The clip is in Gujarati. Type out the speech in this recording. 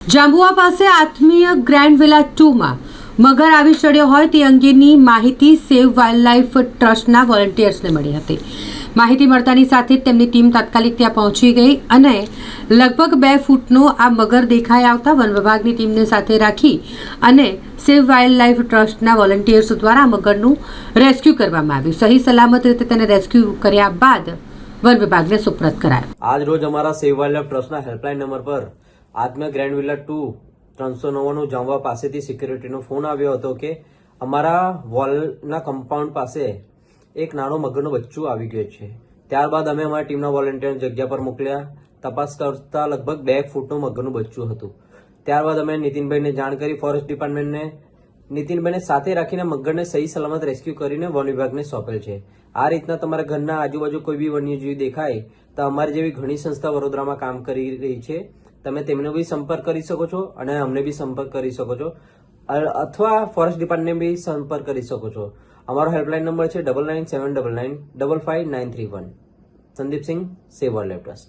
જાંબુઆ પાસે આત્મીય ગ્રેન્ડ વિલા 2માં મગર આવી ચડ્યો હોય તે અંગેની માહિતી સેવ વાઇલ્ડલાઇફ ટ્રસ્ટના વોલન્ટિયર્સને મળી હતી. માહિતી મળતાની સાથે જ તેમની ટીમ તાત્કાલિક ત્યાં પહોંચી ગઈ અને લગભગ 2 ફૂટનો આ મગર દેખાઈ આવતા વન વિભાગની ટીમને સાથે રાખી અને સેવ વાઇલ્ડલાઇફ ટ્રસ્ટના વોલન્ટિયર્સ દ્વારા આ મગરનું રેસ્ક્યુ કરવામાં આવ્યું. સહી સલામત રીતે તેને રેસ્ક્યુ કર્યા બાદ વન વિભાગને સુપ્રત કરાયો. આજ રોજ અમારા સેવ વાઇલ્ડલાઇફ ટ્રસ્ટના હેલ્પલાઇન નંબર પર આત્મીય ગ્રેન્ડ વિલા 2 399 જાંબુઆ પાસેથી સિક્યુરિટીનો ફોન આવ્યો હતો કે અમારા વોલના કમ્પાઉન્ડ પાસે એક નાનો મગરનું બચ્ચું આવી ગયું છે. ત્યારબાદ અમે અમારી ટીમના વોલન્ટિયર જગ્યા પર મોકલ્યા. તપાસ કરતા લગભગ 2 ફૂટનું મગરનું બચ્ચું હતું. ત્યારબાદ અમે નીતિનભાઈને જાણ કરી ફોરેસ્ટ ડિપાર્ટમેન્ટને. નીતિનભાઈને સાથે રાખીને મગરને સહી સલામત રેસ્ક્યુ કરીને વન વિભાગને સોંપેલ છે. આ રીતના તમારા ઘરના આજુબાજુ કોઈ બી વન્યજીવ દેખાય તો અમારી જેવી ઘણી સંસ્થા વડોદરામાં કામ કરી રહી છે. તમે તેમને બી સંપર્ક કરી શકો છો અને અમને બી સંપર્ક કરી શકો છો અથવા ફોરેસ્ટ ડિપાર્ટમેન્ટને બી સંપર્ક કરી શકો છો. અમારો હેલ્પલાઇન નંબર છે 9979955931. સંદીપ સિંહ, સેવ વાઇલ્ડલાઇફ ટ્રસ્ટ.